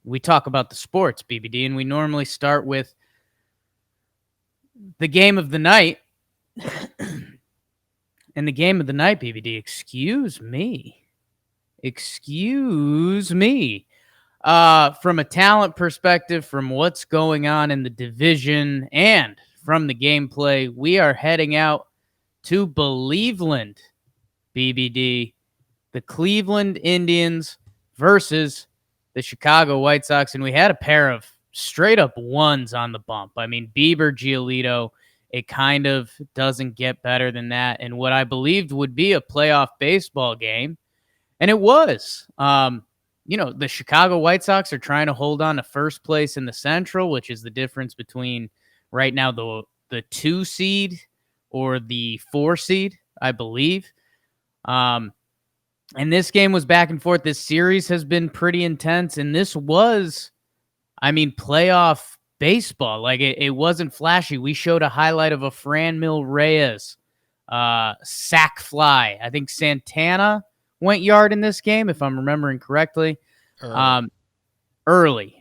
we talk about the sports, BBD, and we normally start with the game of the night. And the game of the night, BBD, excuse me. Excuse me. From a talent perspective, from what's going on in the division and from the gameplay, we are heading out to Believeland, BBD. The Cleveland Indians versus the Chicago White Sox. And we had a pair of straight up ones on the bump. I mean, Bieber, Giolitto, it kind of doesn't get better than that. And what I believed would be a playoff baseball game. And it was. The Chicago White Sox are trying to hold on to first place in the Central, which is the difference between right now the 2 seed or the 4 seed, I believe. And this game was back and forth. This series has been pretty intense, and this was, playoff baseball. Like, it wasn't flashy. We showed a highlight of a Franmil Reyes sack fly. I think Santana went yard in this game, if I'm remembering correctly. Early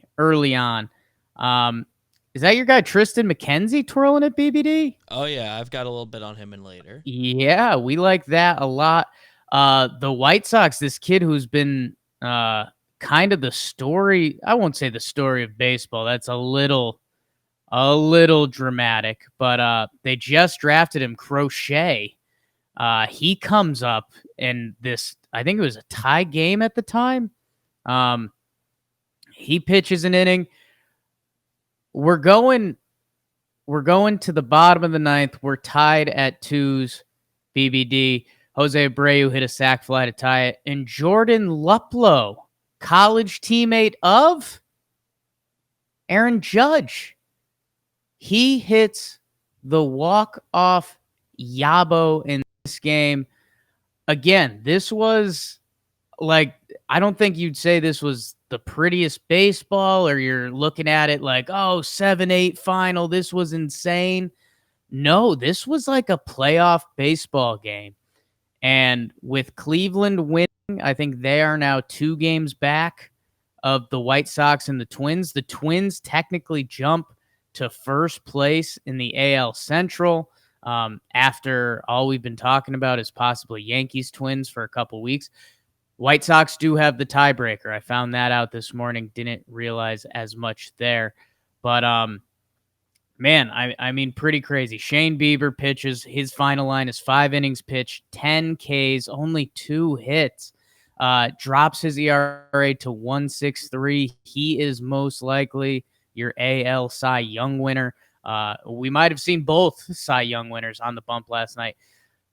on. Is that your guy Tristan McKenzie twirling it, BBD? Oh, yeah, I've got a little bit on him in later. Yeah, we like that a lot. The White Sox, this kid who's been kind of the story, I won't say the story of baseball. That's a little dramatic, but they just drafted him, Crochet. He comes up in this, I think it was a tie game at the time. He pitches an inning. We're going to the bottom of the ninth. We're tied at 2s, BBD. Jose Abreu hit a sac fly to tie it. And Jordan Luplow, college teammate of Aaron Judge, he hits the walk-off yabo in this game. Again, this was like, I don't think you'd say this was the prettiest baseball, or you're looking at it like, oh, 7-8 final. This was insane. No, this was like a playoff baseball game. And with Cleveland winning, I think they are now 2 games back of the White Sox and the Twins. The Twins technically jump to first place in the AL Central after all we've been talking about is possibly Yankees Twins for a couple weeks. White Sox do have the tiebreaker. I found that out this morning. Didn't realize as much there. But man, pretty crazy. Shane Bieber pitches. His final line is 5 innings pitched, 10 Ks, only 2 hits. Drops his ERA to 1.63. He is most likely your AL Cy Young winner. We might have seen both Cy Young winners on the bump last night.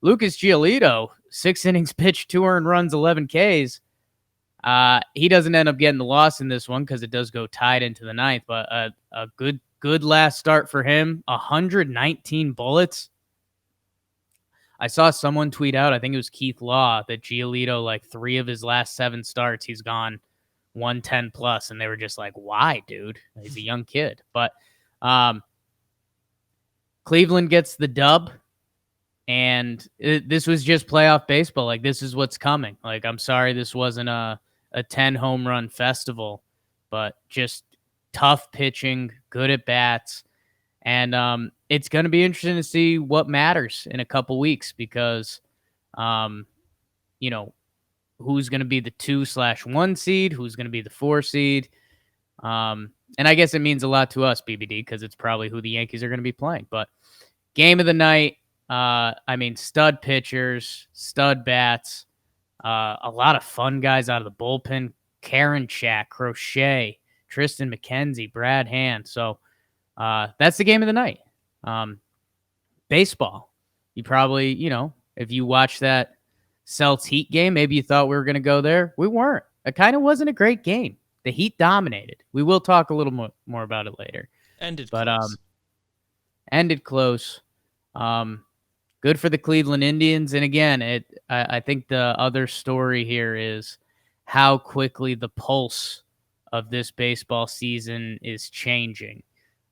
Lucas Giolitto, 6 innings pitched, 2 earned runs, 11 Ks. He doesn't end up getting the loss in this one because it does go tied into the ninth, but a good last start for him. 119 bullets. I saw someone tweet out, I think it was Keith Law, that Giolitto, like 3 of his last 7 starts, he's gone 110 plus, and they were just like, why, dude? He's a young kid. But Cleveland gets the dub, and this was just playoff baseball. Like, this is what's coming. Like, I'm sorry this wasn't a 10 home run festival, but just tough pitching, good at bats. And it's going to be interesting to see what matters in a couple weeks because, who's going to be the 2/1 seed, who's going to be the 4 seed. And I guess it means a lot to us, BBD, because it's probably who the Yankees are going to be playing. But game of the night, stud pitchers, stud bats, a lot of fun guys out of the bullpen. Karinchak, Crochet, Tristan McKenzie, Brad Hand. So that's the game of the night. Baseball. You probably, if you watch that Celtics Heat game, maybe you thought we were going to go there. We weren't. It kind of wasn't a great game. The Heat dominated. We will talk a little more about it later. Ended close. Ended close. Good for the Cleveland Indians. And again, I think the other story here is how quickly the pulse of this baseball season is changing.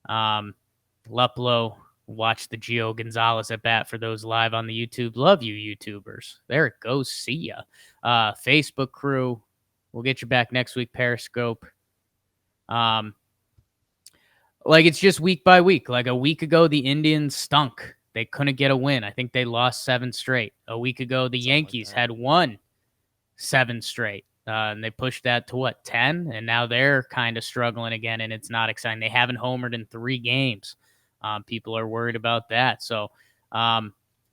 Luplow, watch the Gio Gonzalez at bat for those live on the YouTube. Love you, YouTubers. There it goes. See ya. Facebook crew. We'll get you back next week, Periscope. Like, it's just week by week. Like, a week ago, the Indians stunk. They couldn't get a win. I think they lost 7 straight. A week ago, the Something like Yankees that. had won 7 straight. And they pushed that to 10? And now they're kind of struggling again, and it's not exciting. They haven't homered in 3 games. People are worried about that. So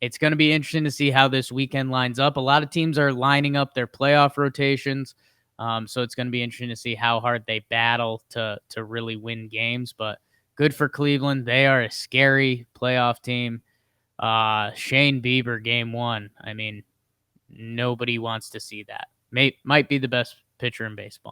it's going to be interesting to see how this weekend lines up. A lot of teams are lining up their playoff rotations. So it's going to be interesting to see how hard they battle to really win games. But good for Cleveland. They are a scary playoff team. Shane Bieber, game 1. I mean, nobody wants to see that. Might be the best pitcher in baseball.